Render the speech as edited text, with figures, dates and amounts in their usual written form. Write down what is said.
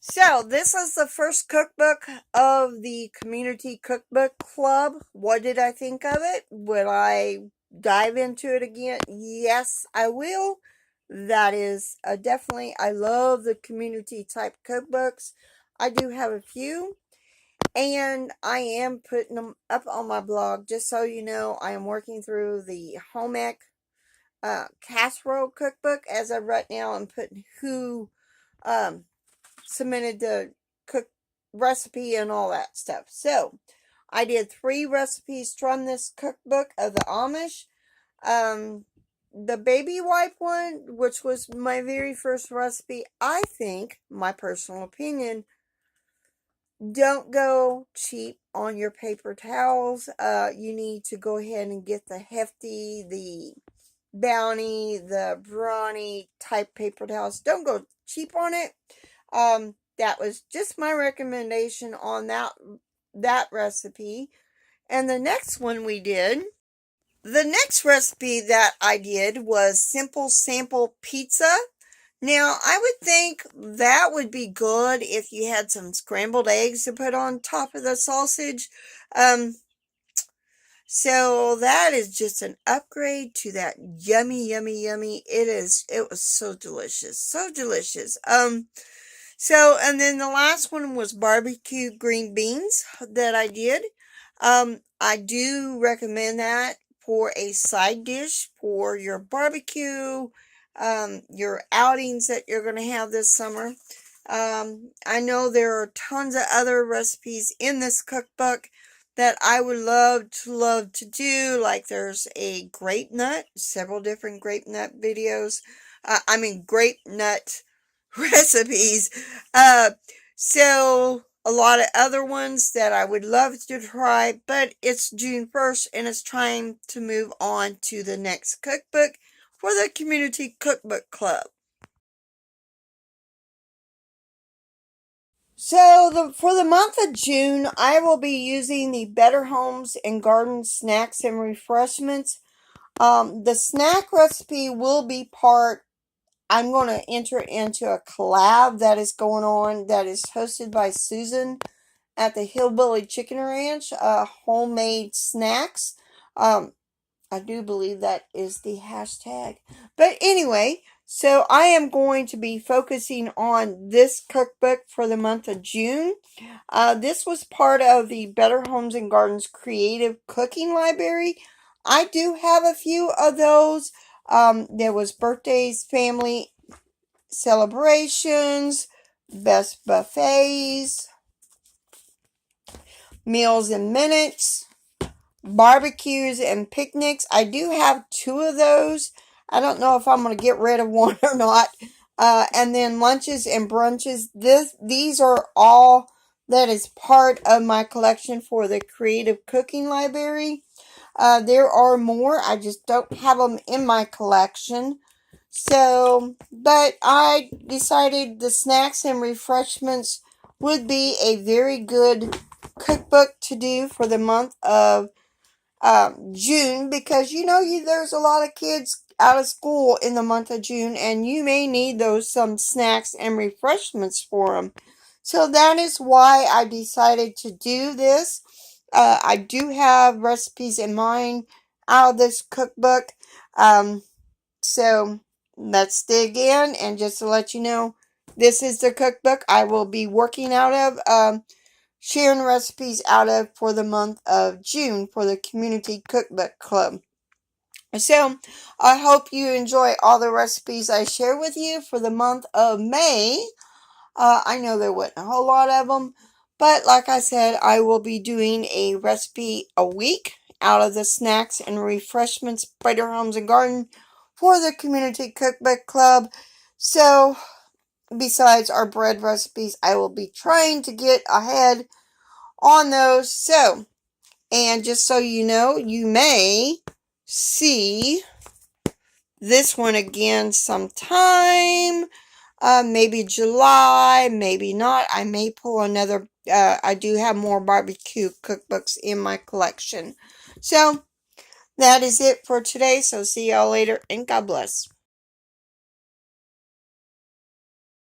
So, this is the first cookbook of the Community Cookbook Club. What did I think of it? Will I dive into it again? Yes, I will. That is definitely, I love the community type cookbooks. I do have a few, and I am putting them up on my blog. Just so you know, I am working through the home ec casserole cookbook as of right now. I'm putting who um, submitted the cook recipe and all that stuff. So I did 3 recipes from this cookbook of the Amish. Um, the baby wipe one, which was my very first recipe, I think, my personal opinion, don't go cheap on your paper towels. You need to go ahead and get the Hefty, the Bounty, the Brawny type paper towels. Don't go cheap on it. That was just my recommendation on that recipe. And the next recipe that I did was simple sample pizza. Now, I would think that would be good if you had some scrambled eggs to put on top of the sausage. Um, so that is just an upgrade to that yummy, yummy, yummy. It was so delicious. So delicious. So, and then the last one was barbecue green beans that I did. I do recommend that for a side dish for your barbecue, your outings that you're going to have this summer. I know there are tons of other recipes in this cookbook that I would love to do. Like there's a grape nut, several different grape nut videos. Grape nut recipes. Uh, so a lot of other ones that I would love to try, but it's June 1st and it's time to move on to the next cookbook for the Community Cookbook Club. So for the month of June, I will be using the Better Homes and Garden Snacks and Refreshments. The snack recipe will be I'm going to enter into a collab that is going on that is hosted by Susan at the Hillbilly Chicken Ranch, homemade snacks. Um, I do believe that is the hashtag. But anyway, so I am going to be focusing on this cookbook for the month of June. This was part of the Better Homes and Gardens Creative Cooking Library. I do have a few of those. There was birthdays, family celebrations, best buffets, meals in minutes, barbecues and picnics. I do have 2 of those. I don't know if I'm going to get rid of one or not. And then lunches and brunches. These are all that is part of my collection for the Creative Cooking Library. There are more. I just don't have them in my collection. So, but I decided the snacks and refreshments would be a very good cookbook to do for the month of June, because there's a lot of kids out of school in the month of June and you may need some snacks and refreshments for them. So that is why I decided to do this. I do have recipes in mind out of this cookbook. So let's dig in, and just to let you know, this is the cookbook I will be working out of. Sharing recipes out of for the month of June for the Community Cookbook Club. So, I hope you enjoy all the recipes I share with you for the month of May. I know there wasn't a whole lot of them, but like I said, I will be doing a recipe a week out of the snacks and refreshments, Better Homes and Garden for the Community Cookbook Club. So, besides our bread recipes, I will be trying to get ahead on those. So, and just so you know, you may see this one again sometime. Maybe July, maybe not. I may pull another. I do have more barbecue cookbooks in my collection. So, that is it for today. So, see y'all later, and God bless.